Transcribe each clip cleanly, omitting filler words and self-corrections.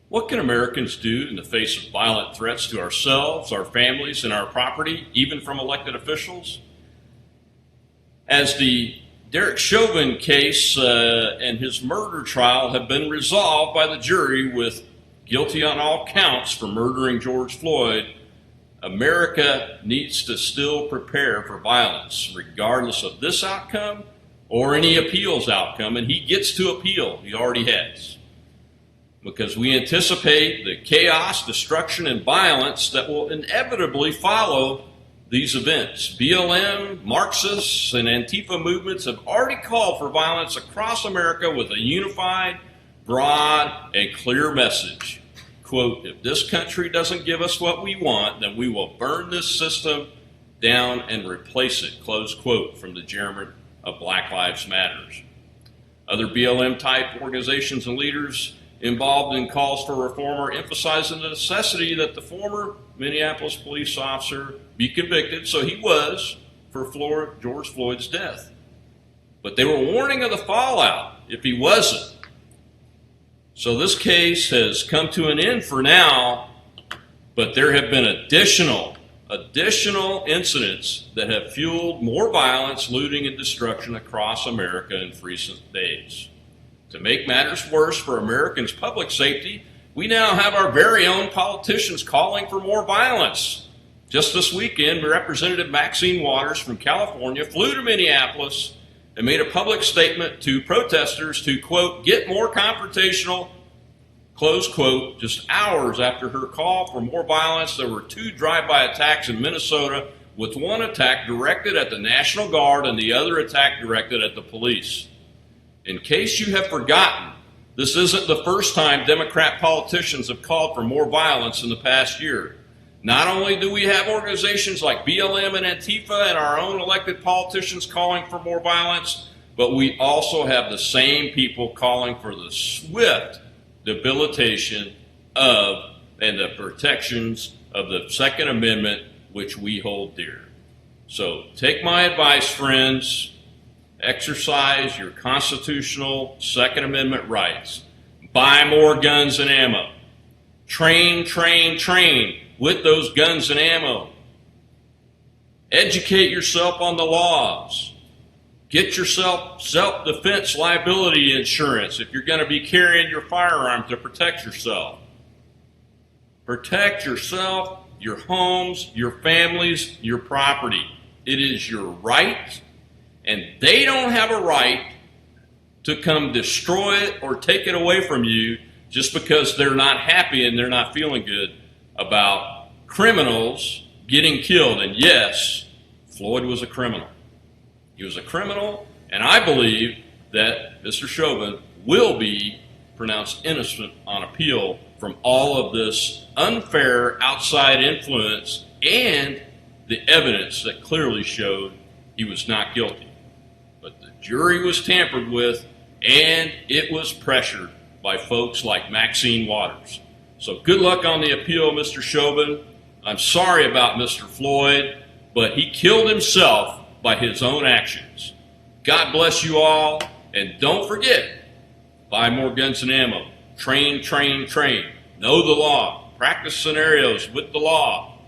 What can Americans do in the face of violent threats to ourselves, our families, and our property, even from elected officials? As the Derek Chauvin case and his murder trial have been resolved by the jury with guilty on all counts for murdering George Floyd, America needs to still prepare for violence, regardless of this outcome or any appeals outcome, and he gets to appeal. He already has. Because we anticipate the chaos, destruction, and violence that will inevitably follow these events. BLM, Marxists, and Antifa movements have already called for violence across America with a unified, broad, and clear message. Quote, if this country doesn't give us what we want, then we will burn this system down and replace it, close quote, from the chairman of Black Lives Matters. Other BLM-type organizations and leaders involved in calls for reform are emphasizing the necessity that the former Minneapolis police officer be convicted, so he was, for George Floyd's death. But they were warning of the fallout if he wasn't. So this case has come to an end for now, but there have been additional incidents that have fueled more violence, looting, and destruction across America in recent days. To make matters worse for Americans' public safety, we now have our very own politicians calling for more violence. Just this weekend, Representative Maxine Waters from California flew to Minneapolis and made a public statement to protesters to, quote, get more confrontational, close quote. Just hours after her call for more violence, there were 2 drive-by attacks in Minnesota, with one attack directed at the National Guard and the other attack directed at the police. In case you have forgotten, this isn't the first time Democrat politicians have called for more violence in the past year. Not only do we have organizations like BLM and Antifa and our own elected politicians calling for more violence, but we also have the same people calling for the swift debilitation of and the protections of the Second Amendment, which we hold dear. So take my advice, friends. Exercise your constitutional Second Amendment rights. Buy more guns and ammo. Train with those guns and ammo. Educate yourself on the laws. Get yourself self-defense liability insurance if you're going to be carrying your firearm to protect yourself. Protect yourself, your homes, your families, your property. It is your right. And they don't have a right to come destroy it or take it away from you just because they're not happy and they're not feeling good about criminals getting killed. And yes, Floyd was a criminal. He was a criminal, and I believe that Mr. Chauvin will be pronounced innocent on appeal from all of this unfair outside influence and the evidence that clearly showed he was not guilty. But the jury was tampered with, and it was pressured by folks like Maxine Waters. So good luck on the appeal, Mr. Chauvin. I'm sorry about Mr. Floyd, but he killed himself by his own actions. God bless you all, and don't forget, buy more guns and ammo. Train. Know the law. Practice scenarios with the law.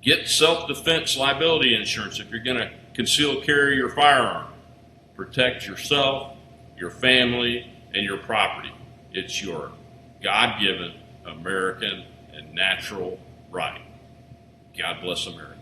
Get self-defense liability insurance if you're going to conceal carry your firearm. Protect yourself, your family, and your property. It's your God-given American and natural right. God bless America.